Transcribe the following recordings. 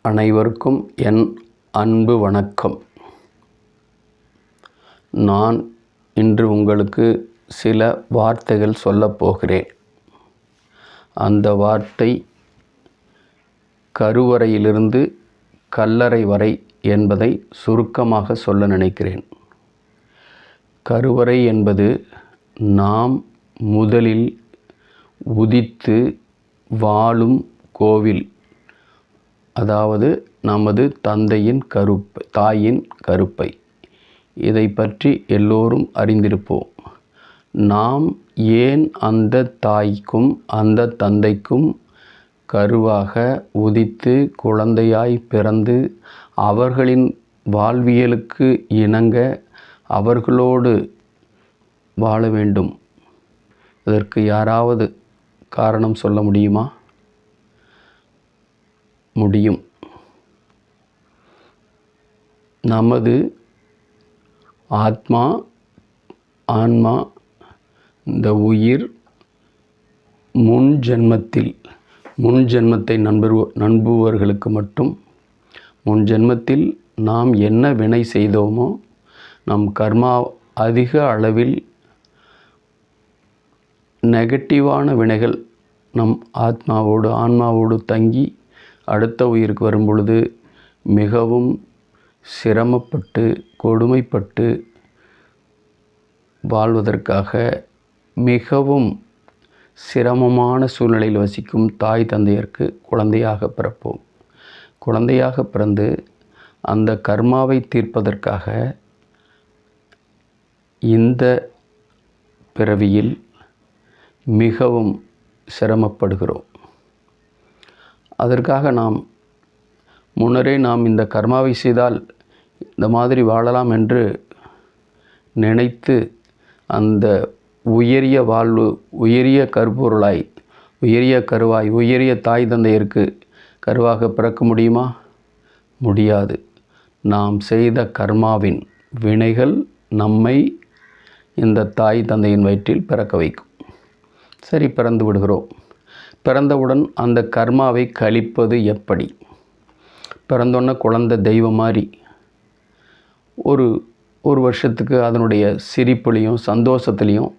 அனைவருக்கும் என் அன்பு வணக்கம். நான் இன்று உங்களுக்கு சில வார்த்தைகள் சொல்லப் போகிறேன். அந்த வார்த்தை கருவறையிலிருந்து கல்லறை வரை என்பதை சுருக்கமாக சொல்ல நினைக்கிறேன். கருவறை என்பது நாம் முதலில் உதித்து வாழும் கோவில், அதாவது நமது தாயின் கருப்பை. இதை பற்றி எல்லோரும் அறிந்திருப்போம். நாம் ஏன் அந்த தாய்க்கும் அந்த தந்தைக்கும் கருவாக உதித்து குழந்தையாய் பிறந்து அவர்களின் வாழ்வியலுக்கு இணங்க அவர்களோடு வாழ வேண்டும்? இதற்கு யாராவது காரணம் சொல்ல முடியுமா? முடியும். நமது ஆன்மா, இந்த உயிர் முன் ஜென்மத்தை நம்புவர்களுக்கு மட்டும் முன் ஜென்மத்தில் நாம் என்ன வினை செய்தோமோ நம் கர்மா அதிக அளவில் நெகட்டிவான வினைகள் நம் ஆன்மாவோடு தங்கி அடுத்த உயிருக்கு வரும் பொழுது மிகவும் சிரமப்பட்டு கொடுமைப்பட்டு வாழ்வதற்காக மிகவும் சிரமமான சூழ்நிலையில் வசிக்கும் தாய் தந்தையருக்கு குழந்தையாக பிறப்போம். குழந்தையாக பிறந்து அந்த கர்மாவை தீர்ப்பதற்காக இந்த பிறவியில் மிகவும் சிரமப்படுகிறோம். அதற்காக முன்னரே நாம் இந்த கர்மாவை செய்தால் இந்த மாதிரி வாழலாம் என்று நினைத்து அந்த உயரிய வாழ்வு, உயரிய கருப்பொருளாய், உயரிய கருவாய், உயரிய தாய் தந்தையருக்கு கருவாக பிறக்க முடியுமா? முடியாது. நாம் செய்த கர்மாவின் வினைகள் நம்மை இந்த தாய் தந்தையின் வயிற்றில் பிறக்க வைக்கும். சரி, பிறந்து விடுகிறோம். பிறந்தவுடன் அந்த கர்மாவை கழிப்பது எப்படி? பிறந்தோன்னே குழந்தை தெய்வம் மாதிரி ஒரு வருஷத்துக்கு அதனுடைய சிரிப்புலையும் சந்தோஷத்துலேயும்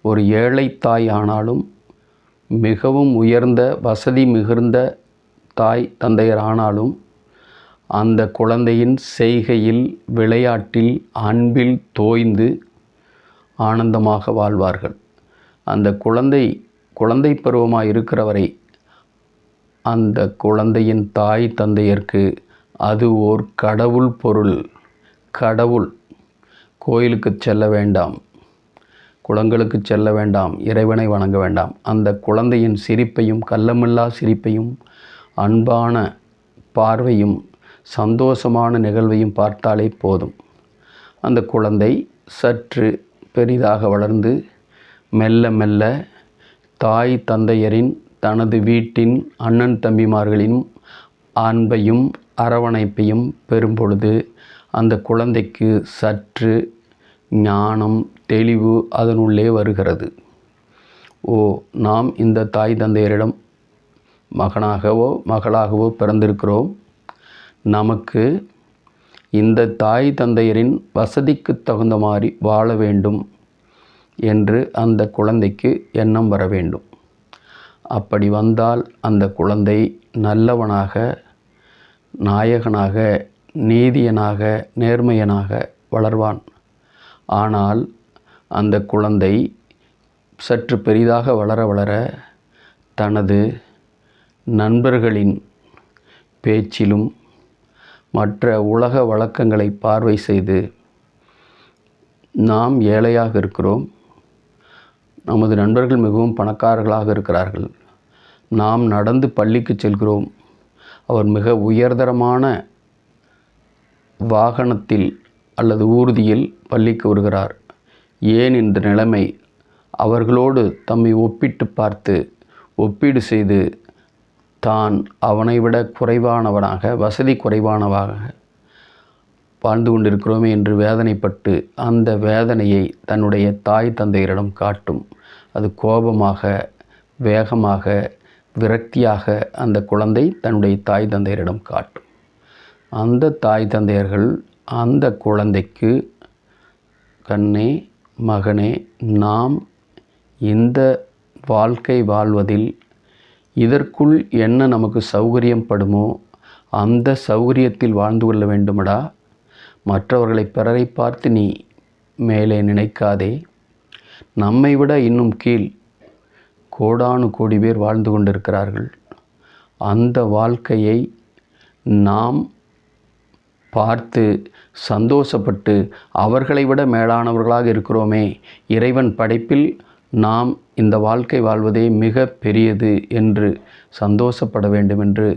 ஒரு ஏழை தாய் ஆனாலும் மிகவும் உயர்ந்த வசதி மிகுந்த தாய் தந்தையர் ஆனாலும் அந்த குழந்தையின் செய்கையில், விளையாட்டில், அன்பில் தோய்ந்து ஆனந்தமாக வாழ்வார்கள். அந்த குழந்தை பருவமாக இருக்கிற வரை அந்த குழந்தையின் தாய் தந்தையருக்கு அது ஓர் கடவுள் பொருள். கடவுள். கோயிலுக்கு செல்ல வேண்டாம், குளங்களுக்கு செல்ல வேண்டாம், இறைவனை வணங்க வேண்டாம். அந்த குழந்தையின் சிரிப்பையும், கள்ளமில்லா சிரிப்பையும், அன்பான பார்வையும், சந்தோஷமான நிகழ்வையும் பார்த்தாலே போதும். அந்த குழந்தை சற்று பெரிதாக வளர்ந்து மெல்ல மெல்ல தாய் தந்தையரின், தனது வீட்டின் அண்ணன் தம்பிமார்களின் அன்பையும் அரவணைப்பையும் பெறும் பொழுது அந்த குழந்தைக்கு சற்று ஞானம், தெளிவு அதனுள்ளே வருகிறது. நாம் இந்த தாய் தந்தையரிடம் மகனாகவோ மகளாகவோ பிறந்திருக்கிறோம். நமக்கு இந்த தாய் தந்தையரின் வசதிக்கு தகுந்த மாதிரி வாழ வேண்டும் என்று அந்த குழந்தைக்கு எண்ணம் வர வேண்டும். அப்படி வந்தால் அந்த குழந்தை நல்லவனாக, நாயகனாக, நீதியனாக, நேர்மையனாக வளர்வான். ஆனால் அந்த குழந்தை சற்று பெரிதாக வளர வளர தனது நண்பர்களின் பேச்சிலும் மற்ற உலக வழக்கங்களை பார்வை செய்து, நாம் ஏழையாக இருக்கிறோம், நமது நண்பர்கள் மிகவும் பணக்காரர்களாக இருக்கிறார்கள், நாம் நடந்து பள்ளிக்கு செல்கிறோம், அவர் மிக உயர்தரமான வாகனத்தில் அல்லது ஊர்தியில் பள்ளிக்கு வருகிறார், ஏன் இந்த நிலைமை? அவர்களோடு தம்மை ஒப்பிட்டு பார்த்து ஒப்பீடு செய்து தான் அவனை விட குறைவானவனாக, வசதி குறைவானவாக வாழ்ந்து கொண்டிருக்கிறோமே என்று வேதனைப்பட்டு அந்த வேதனையை தன்னுடைய தாய் தந்தையரிடம் காட்டும். அது கோபமாக, வேகமாக, விரக்தியாக அந்த குழந்தை தன்னுடைய தாய் தந்தையரிடம் காட்டும். அந்த தாய் தந்தையர்கள் அந்த குழந்தைக்கு, கண்ணே மகனே, நாம் இந்த வாழ்க்கை வாழ்வதில் இதற்குள் என்ன நமக்கு சௌகரியம் படுமோ அந்த சௌகரியத்தில் வாழ்ந்து கொள்ள வேண்டுமடா. மற்றவர்களை பிறரை பார்த்து நீ மேலே நினைக்காதே. நம்மை விட இன்னும் கீழ் கோடானு கோடி பேர் வாழ்ந்து கொண்டிருக்கிறார்கள். அந்த வாழ்க்கையை நாம் பார்த்து சந்தோஷப்பட்டு அவர்களை விட மேலானவர்களாக இருக்கிறோமே, இறைவன் படைப்பில் நாம் இந்த வாழ்க்கை வாழ்வதே மிக பெரியது என்று சந்தோஷப்பட வேண்டும் என்று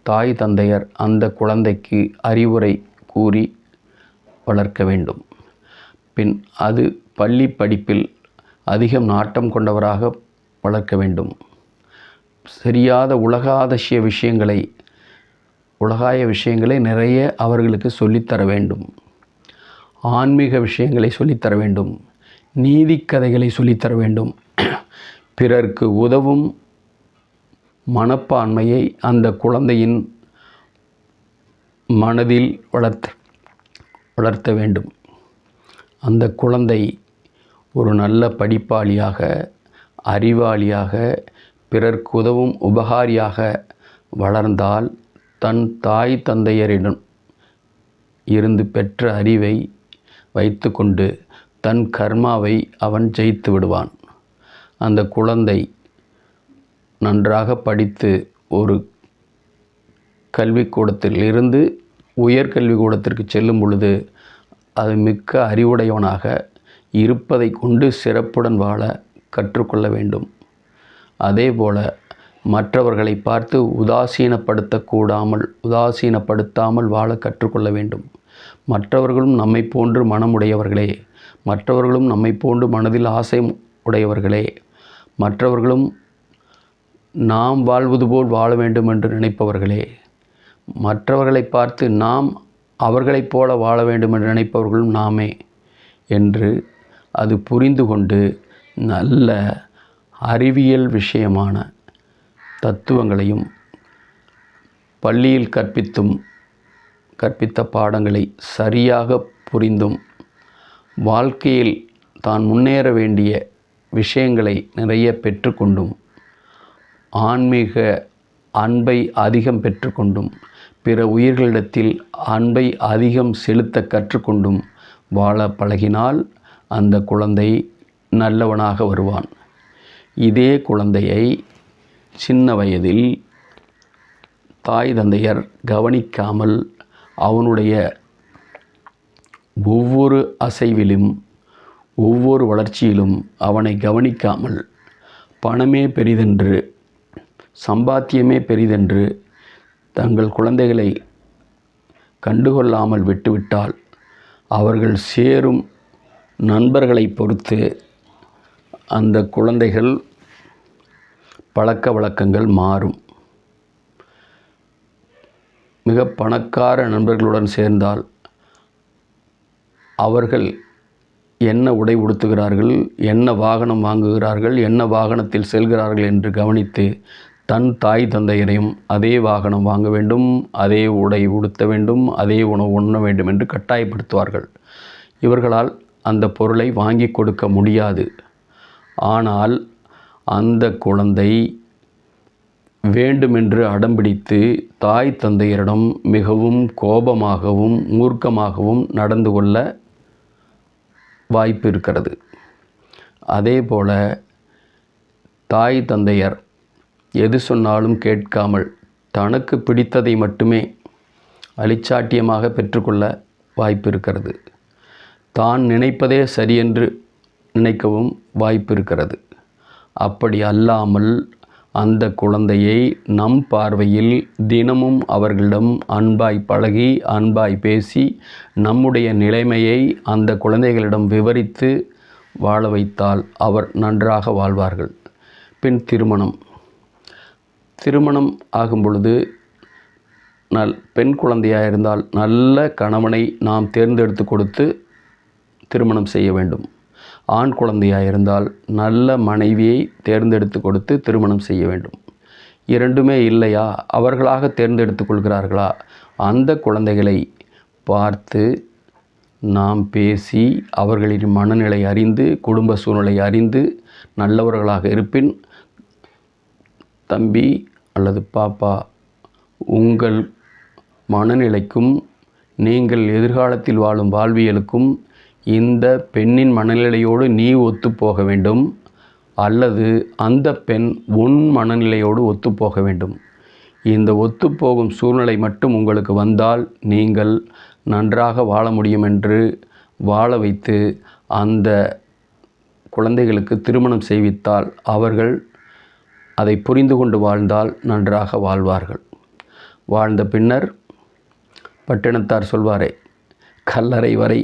தாய் தந்தையர் அந்த குழந்தைக்கு அறிவுரை கூறி வளர்க்க வேண்டும். பின் அது பள்ளி படிப்பில் அதிகம் நாட்டம் கொண்டவராக வளர்க்க வேண்டும். சரியாத உலகாய விஷயங்களை நிறைய அவர்களுக்கு சொல்லித்தர வேண்டும். ஆன்மீக விஷயங்களை சொல்லித்தர வேண்டும். நீதி கதைகளை சொல்லித்தர வேண்டும். பிறர்க்கு உதவும் மனப்பான்மையை அந்த குழந்தையின் மனதில் வளர்த்த வேண்டும். அந்த குழந்தை ஒரு நல்ல படிப்பாளியாக, அறிவாளியாக, பிறர்க்கு உதவும் உபகாரியாக வளர்ந்தால் தன் தாய் தந்தையரிடம் இருந்து பெற்ற அறிவை வைத்து கொண்டு தன் கர்மாவை அவன் ஜெயித்து விடுவான். அந்த குழந்தை நன்றாக படித்து ஒரு கல்விக்கூடத்தில் இருந்து உயர்கல்விக்கூடத்திற்கு செல்லும் பொழுது அது மிக்க அறிவுடையவனாக இருப்பதை கொண்டு சிறப்புடன் வாழ கற்றுக்கொள்ள வேண்டும். அதேபோல மற்றவர்களை பார்த்து உதாசீனப்படுத்தாமல் வாழ கற்றுக்கொள்ள வேண்டும். மற்றவர்களும் நம்மை போன்று மனமுடையவர்களே, மற்றவர்களும் நம்மை போன்று மனதில் ஆசை உடையவர்களே, மற்றவர்களும் நாம் வாழ்வது போல் வாழ வேண்டும் என்று நினைப்பவர்களே, மற்றவர்களை பார்த்து நாம் அவர்களைப் போல வாழ வேண்டும் என்று நினைப்பவர்களும் நாமே என்று அது புரிந்து கொண்டு நல்ல அறிவியல் விஷயமான தத்துவங்களையும் பள்ளியில் கற்பித்த பாடங்களை சரியாக புரிந்தும் வாழ்க்கையில் தான் முன்னேற வேண்டிய விஷயங்களை நிறைய பெற்றுக்கொண்டும் ஆன்மீக அன்பை அதிகம் பெற்றுக்கொண்டும் பிற உயிர்களிடத்தில் அன்பை அதிகம் செலுத்த கற்றுக்கொண்டும் வாழ பழகினால் அந்த குழந்தை நல்லவனாக வருவான். இதே குழந்தையை சின்ன வயதில் தாய் தந்தையர் கவனிக்காமல் அவனுடைய ஒவ்வொரு அசைவிலும் ஒவ்வொரு வளர்ச்சியிலும் அவனை கவனிக்காமல் பணமே பெரிதென்று, சம்பாத்தியமே பெரிதென்று தங்கள் குழந்தைகளை கண்டுகொள்ளாமல் விட்டுவிட்டால் அவர்கள் சேரும் நண்பர்களை பொறுத்து அந்த குழந்தைகள் பழக்க வழக்கங்கள் மாறும். மிக பணக்கார நண்பர்களுடன் சேர்ந்தால் அவர்கள் என்ன உடை உடுத்துகிறார்கள், என்ன வாகனம் வாங்குகிறார்கள், என்ன வாகனத்தில் செல்கிறார்கள் என்று கவனித்து தன் தாய் தந்தையரையும் அதே வாகனம் வாங்க வேண்டும், அதே உடை உடுத்த வேண்டும், அதே உணவு உண்ண வேண்டும் என்று கட்டாயப்படுத்துவார்கள். இவர்களால் அந்த பொருளை வாங்கி கொடுக்க முடியாது. ஆனால் அந்த குழந்தை வேண்டுமென்று அடம்பிடித்து தாய் தந்தையரிடம் மிகவும் கோபமாகவும் மூர்க்கமாகவும் நடந்து கொள்ள வாய்ப்பு இருக்கிறது. அதேபோல தாய் தந்தையர் எது சொன்னாலும் கேட்காமல் தனக்கு பிடித்ததை மட்டுமே அழிச்சாட்டியமாக பெற்றுக்கொள்ள வாய்ப்பு இருக்கிறது. தான் நினைப்பதே சரியென்று நினைக்கவும் வாய்ப்பு இருக்கிறது. அப்படி அல்லாமல் அந்த குழந்தையை நம் பார்வையில் தினமும் அவர்களிடம் அன்பாய் பழகி அன்பாய் பேசி நம்முடைய நிலைமையை அந்த குழந்தைகளிடம் விவரித்து வாழ வைத்தால் அவர் நன்றாக வாழ்வார்கள். பின் திருமணம் ஆகும் பொழுது பெண் குழந்தையாக இருந்தால் நல்ல கணவனை நாம் தேர்ந்தெடுத்து கொடுத்து திருமணம் செய்ய வேண்டும். ஆண் குழந்தையாக இருந்தால் நல்ல மனைவியை தேர்ந்தெடுத்து கொடுத்து திருமணம் செய்ய வேண்டும். இரண்டுமே இல்லையா, அவர்களாக தேர்ந்தெடுத்து கொள்கிறார்களா, அந்த குழந்தைகளை பார்த்து நாம் பேசி அவர்களின் மனநிலை அறிந்து குடும்ப சூழ்நிலை அறிந்து நல்லவர்களாக இருப்பின், தம்பி அல்லது பாப்பா, உங்கள் மனநிலைக்கும் நீங்கள் எதிர்காலத்தில் வாழும் வாழ்வியலுக்கும் இந்த பெண்ணின் மனநிலையோடு நீ ஒத்துப்போக வேண்டும், அல்லது அந்த பெண் உன் மனநிலையோடு ஒத்துப்போக வேண்டும். இந்த ஒத்துப்போகும் சூழ்நிலை மட்டும் உங்களுக்கு வந்தால் நீங்கள் நன்றாக வாழ முடியும் என்று வாழ வைத்து அந்த குழந்தைகளுக்கு திருமணம் செய்வித்தால் அவர்கள் அதை புரிந்து கொண்டு வாழ்ந்தால் நன்றாக வாழ்வார்கள். வாழ்ந்த பின்னர் பட்டினத்தார் சொல்வாரே, கல்லறை வரை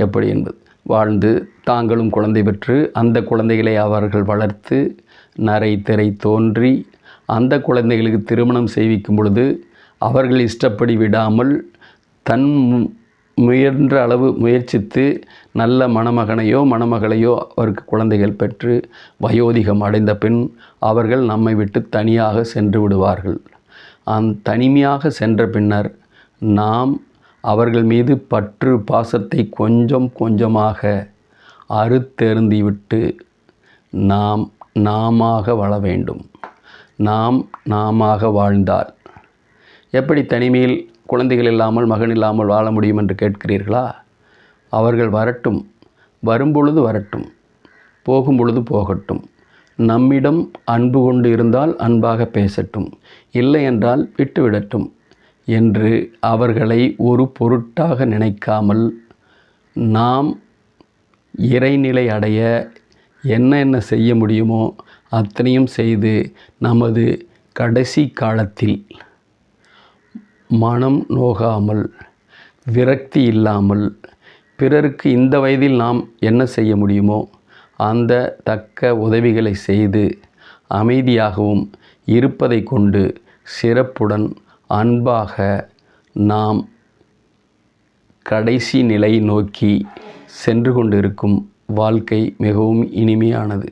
எப்படி என்பது, வாழ்ந்து தாங்களும் குழந்தை பெற்று அந்த குழந்தைகளை அவர்கள் வளர்த்து நரை திரை தோன்றி அந்த குழந்தைகளுக்கு திருமணம் செய்விக்கும் பொழுது அவர்கள் இஷ்டப்படி விடாமல் தன் முயன்ற அளவு முயற்சித்து நல்ல மணமகனையோ மணமகளையோ அவருக்கு குழந்தைகள் பெற்று வயோதிகம் அடைந்த பின் அவர்கள் நம்மை விட்டு தனியாக சென்று விடுவார்கள். தனிமையாக சென்ற பின்னர் நாம் அவர்கள் மீது பற்று பாசத்தை கொஞ்சம் கொஞ்சமாக அறுத்தெறிந்துவிட்டு நாமாக வாழ வேண்டும். நாமாக வாழ்ந்தால் எப்படி தனிமையில் குழந்தைகள் இல்லாமல் மகன் இல்லாமல் வாழ முடியும் என்று கேட்கிறீர்களா? அவர்கள் வரட்டும், வரும்பொழுது வரட்டும், போகும் பொழுது போகட்டும். நம்மிடம் அன்பு கொண்டு இருந்தால் அன்பாக பேசட்டும், இல்லை என்றால் விட்டுவிடட்டும் என்று அவர்களை ஒரு பொருட்டாக நினைக்காமல் நாம் இறைநிலை அடைய என்ன செய்ய முடியுமோ அத்தனையும் செய்து நமது கடைசி காலத்தில் மனம் நோகாமல் விரக்தி இல்லாமல் பிறருக்கு இந்த வயதில் நாம் என்ன செய்ய முடியுமோ அந்த தக்க உதவிகளை செய்து அமைதியாகவும் இருப்பதை கொண்டு சிறப்புடன் அன்பாக நாம் கடைசி நிலை நோக்கி சென்று கொண்டிருக்கும் வாழ்க்கை மிகவும் இனிமையானது.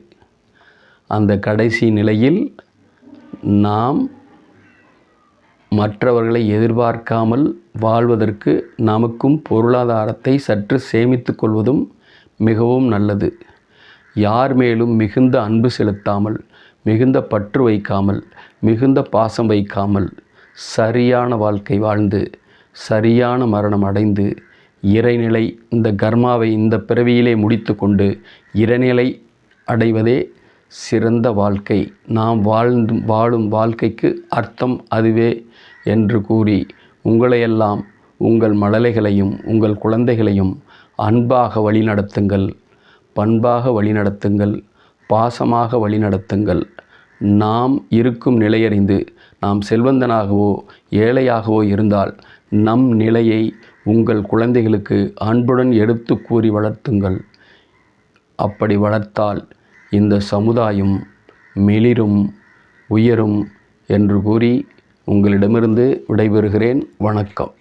அந்த கடைசி நிலையில் நாம் மற்றவர்களை எதிர்பார்க்காமல் வாழ்வதற்கு நமக்கும் பொருளாதாரத்தை சற்று சேமித்து கொள்வதும் மிகவும் நல்லது. யார் மேலும் மிகுந்த அன்பு செலுத்தாமல், மிகுந்த பற்று வைக்காமல், மிகுந்த பாசம் வைக்காமல் சரியான வாழ்க்கை வாழ்ந்து சரியான மரணம் அடைந்து இறைநிலை இந்த கர்மாவை இந்த பிறவியிலே முடித்து கொண்டு இறைநிலை அடைவதே சிறந்த வாழ்க்கை. நாம் வாழும் வாழ்க்கைக்கு அர்த்தம் அதுவே என்று கூறி உங்களையெல்லாம், உங்கள் மழலைகளையும் உங்கள் குழந்தைகளையும் அன்பாக வழிநடத்துங்கள், பண்பாக வழிநடத்துங்கள், பாசமாக வழிநடத்துங்கள். நாம் இருக்கும் நிலையறிந்து நாம் செல்வந்தனாகவோ ஏழையாகவோ இருந்தால் நம் நிலையை உங்கள் குழந்தைகளுக்கு அன்புடன் எடுத்து கூறி வளர்த்துங்கள். அப்படி வளர்த்தால் இந்த சமுதாயம் மெளிரும் உயரும் என்று கூறி உங்களிடமிருந்து விடைபெறுகிறேன். வணக்கம்.